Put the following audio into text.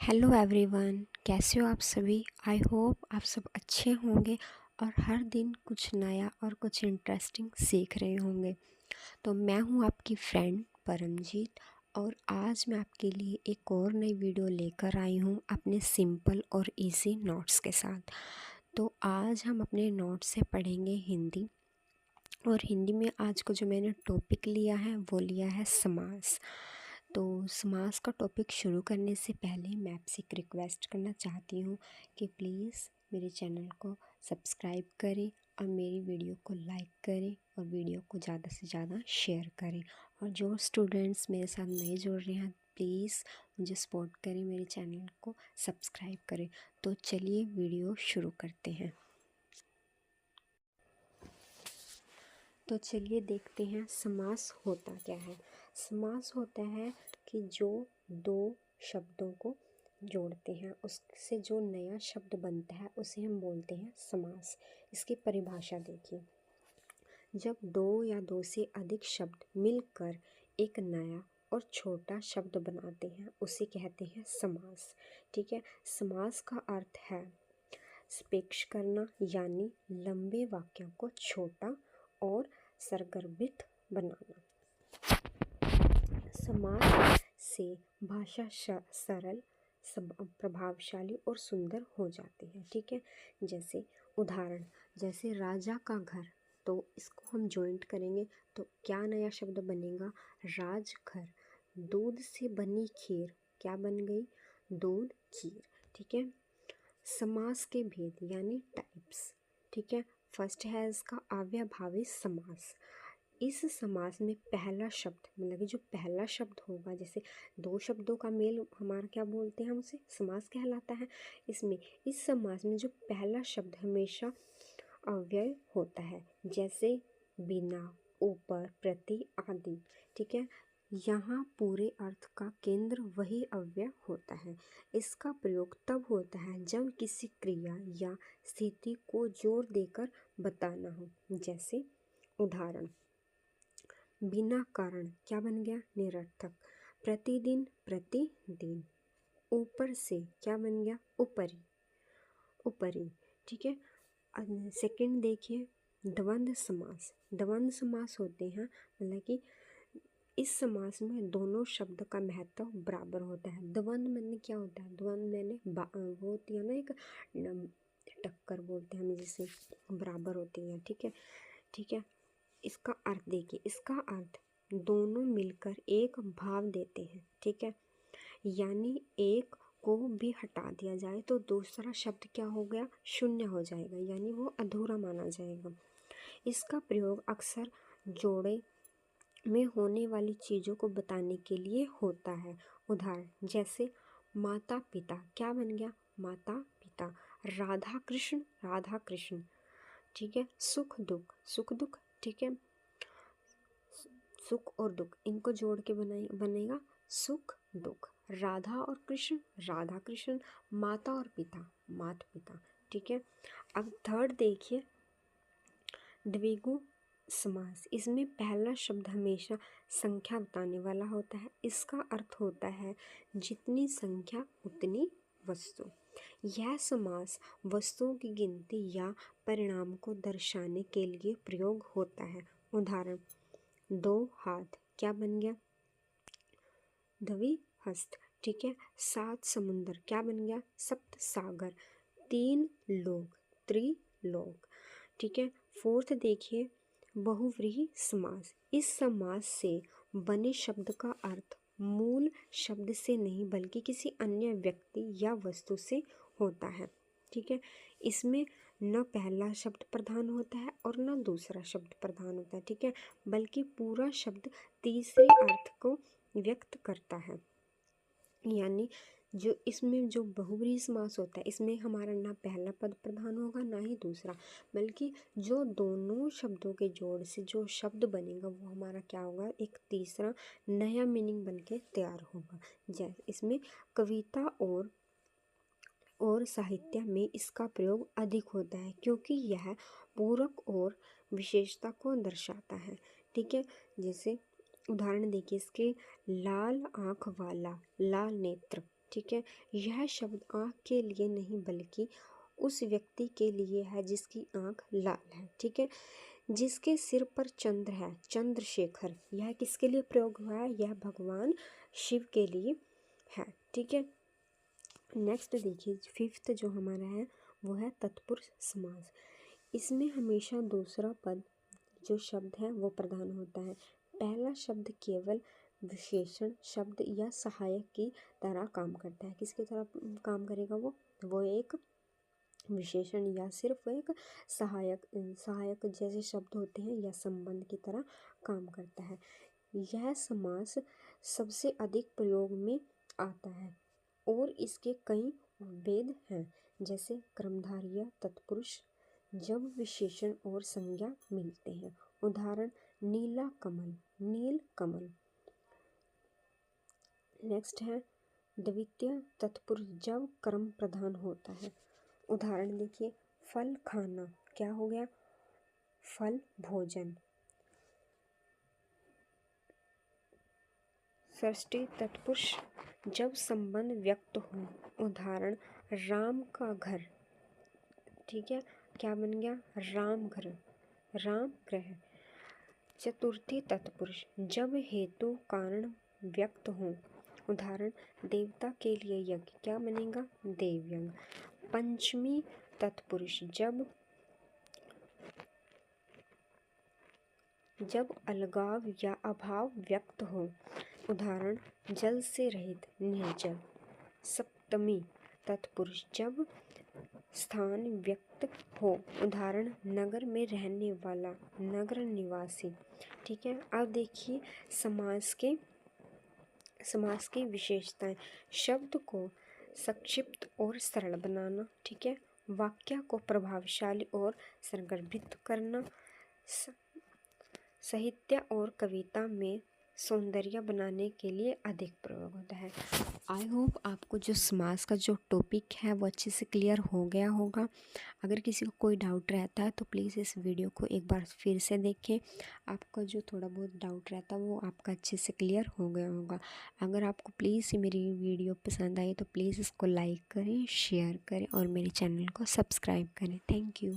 Hello everyone, कैसे हो आप सभी। आई होप आप सब अच्छे होंगे और हर दिन कुछ नया और कुछ इंटरेस्टिंग सीख रहे होंगे। तो मैं हूं आपकी फ्रेंड परमजीत और आज मैं आपके लिए एक और नई वीडियो लेकर आई हूं अपने सिंपल और इजी नोट्स के साथ। तो आज हम अपने नोट्स से पढ़ेंगे हिंदी, और हिंदी में आज को जो मैंने टॉपिक लिया है वो लिया है समास। तो समास का टॉपिक शुरू करने से पहले मैं आपसे एक रिक्वेस्ट करना चाहती हूँ कि प्लीज़ मेरे चैनल को सब्सक्राइब करें और मेरी वीडियो को लाइक करें और वीडियो को ज़्यादा से ज़्यादा शेयर करें। और जो स्टूडेंट्स मेरे साथ नए जुड़ रहे हैं प्लीज़ मुझे सपोर्ट करें, मेरे चैनल को सब्सक्राइब करें। तो चलिए वीडियो शुरू करते हैं। तो चलिए देखते हैं समास होता क्या है। समास होता है कि जो दो शब्दों को जोड़ते हैं उससे जो नया शब्द बनता है उसे हम बोलते हैं समास। इसकी परिभाषा देखिए, जब दो या दो से अधिक शब्द मिलकर एक नया और छोटा शब्द बनाते हैं उसे कहते हैं समास। ठीक है, समास का अर्थ है स्पेक्ष करना, यानी लंबे वाक्यों को छोटा और सरगर्भित बनाना। समास से भाषा सरल, प्रभावशाली और सुंदर हो जाती है। ठीक है, जैसे उदाहरण, जैसे राजा का घर, तो इसको हम जॉइंट करेंगे तो क्या नया शब्द बनेगा, राजघर। दूध से बनी खीर, क्या बन गई, दूध खीर। ठीक है, समास के भेद यानी टाइप्स। ठीक है, फर्स्ट है इसका अव्ययभावी समास। इस समास में पहला शब्द मतलब कि जो पहला शब्द होगा, जैसे दो शब्दों का मेल हमारा क्या बोलते हैं, हम उसे समास कहलाता है। इसमें इस समास में जो पहला शब्द हमेशा अव्यय होता है, जैसे बिना, ऊपर, प्रति आदि। ठीक है, यहाँ पूरे अर्थ का केंद्र वही अव्यय होता है। इसका प्रयोग तब होता है जब किसी क्रिया या स्थिति को जोर देकर बताना हो। जैसे उदाहरण, बिना कारण क्या बन गया, निरर्थक। प्रतिदिन, प्रतिदिन। ऊपर से क्या बन गया, ऊपरी, ऊपरी। ठीक है, सेकंड देखिए, द्वंद्व समास। द्वंद्व समास होते हैं मतलब कि इस समास में दोनों शब्द का महत्व बराबर होता है। द्वंद्व मैंने क्या होता है, द्वंद्व मैंने वो होती है ना एक टक्कर बोलते हैं हम जिसे, बराबर होती है। ठीक है, ठीक है, इसका अर्थ देखिए, इसका अर्थ दोनों मिलकर एक भाव देते हैं। ठीक है, यानी एक को भी हटा दिया जाए तो दूसरा शब्द क्या हो गया, शून्य हो जाएगा, यानी वो अधूरा माना जाएगा। इसका प्रयोग अक्सर जोड़े में होने वाली चीज़ों को बताने के लिए होता है। उदाहरण, जैसे माता पिता, क्या बन गया, माता पिता। राधा कृष्ण, राधा कृष्ण। ठीक है, सुख दुख, सुख दुख। ठीक है, सुख और दुख इनको जोड़ के बनेगा सुख दुख। राधा और कृष्ण, राधा कृष्ण। माता और पिता, माता पिता। ठीक है, अब थर्ड देखिए, द्विगु समास। इसमें पहला शब्द हमेशा संख्या बताने वाला होता है। इसका अर्थ होता है जितनी संख्या उतनी वस्तु। यह समास वस्तुओं की गिनती या परिणाम को दर्शाने के लिए प्रयोग होता है। उदाहरण, दो हाथ, क्या बन गया, द्विहस्त। ठीक है, सात समुंदर, क्या बन गया, सप्त सागर। तीन लोग, त्रिलोक। ठीक है, फोर्थ देखिए, बहुव्रीहि समास। इस समास से बने शब्द का अर्थ मूल शब्द से नहीं बल्कि किसी अन्य व्यक्ति या वस्तु से होता है। ठीक है, इसमें न पहला शब्द प्रधान होता है और न दूसरा शब्द प्रधान होता है। ठीक है, बल्कि पूरा शब्द तीसरे अर्थ को व्यक्त करता है। यानी जो इसमें जो बहुव्रीहि समास होता है इसमें हमारा ना पहला पद प्रधान होगा ना ही दूसरा, बल्कि जो दोनों शब्दों के जोड़ से जो शब्द बनेगा वो हमारा क्या होगा, एक तीसरा नया मीनिंग बन के तैयार होगा। जैसे इसमें कविता और साहित्य में इसका प्रयोग अधिक होता है क्योंकि यह पूरक और विशेषता को दर्शाता है। ठीक है, जैसे उदाहरण देखिए इसके, लाल आँख वाला, लाल नेत्र। ठीक है। यह शब्द आँख के लिए नहीं बल्कि उस व्यक्ति के लिए है जिसकी आँख लाल है, ठीक है। जिसके सिर पर चंद्र है, चंद्रशेखर, यह किसके लिए प्रयोग हुआ है? यह भगवान शिव के लिए है, ठीक है। नेक्स्ट देखिए, फिफ्थ जो हमारा है वो है तत्पुरुष समास। इसमें हमेशा दूसरा पद जो शब्द है वो प्रधान होता है। पहला शब्द केवल विशेषण शब्द या सहायक की तरह काम करता है। किसकी तरह काम करेगा? वो एक विशेषण या सिर्फ एक सहायक जैसे शब्द होते हैं या संबंध की तरह काम करता है। यह समास सबसे अधिक प्रयोग में आता है और इसके कई भेद हैं, जैसे कर्मधारय तत्पुरुष, जब विशेषण और संज्ञा मिलते हैं। उदाहरण नीला कमल, नील कमल। नेक्स्ट है द्वितीय तत्पुरुष, जब कर्म प्रधान होता है। उदाहरण देखिए, फल खाना, क्या हो गया? फल भोजन। षष्ठी तत्पुरुष, जब संबंध व्यक्त हो। उदाहरण राम का घर, ठीक है, क्या बन गया? राम घर, राम ग्रह। चतुर्थी तत्पुरुष, जब हेतु कारण व्यक्त हो। उदाहरण देवता के लिए यज्ञ, क्या बनेगा? देव यज्ञ। पंचमी तत्पुरुष, जब अलगाव या अभाव व्यक्त हो। उदाहरण जल से रहित, निर्जल। सप्तमी तत्पुरुष, जब स्थान व्यक्त हो। उदाहरण नगर में रहने वाला, नगर निवासी, ठीक है। अब देखिए समास की विशेषताएं। शब्द को संक्षिप्त और सरल बनाना, ठीक है। वाक्य को प्रभावशाली और संगठित करना, साहित्य और कविता में सौंदर्य बनाने के लिए अधिक प्रयोग होता है। आई होप आपको जो समास का जो टॉपिक है वो अच्छे से क्लियर हो गया होगा। अगर किसी को कोई डाउट रहता है तो प्लीज़ इस वीडियो को एक बार फिर से देखें। आपका जो थोड़ा बहुत डाउट रहता है वो आपका अच्छे से क्लियर हो गया होगा। अगर आपको प्लीज़ मेरी वीडियो पसंद आई तो प्लीज़ इसको लाइक करें, शेयर करें और मेरे चैनल को सब्सक्राइब करें। Thank you.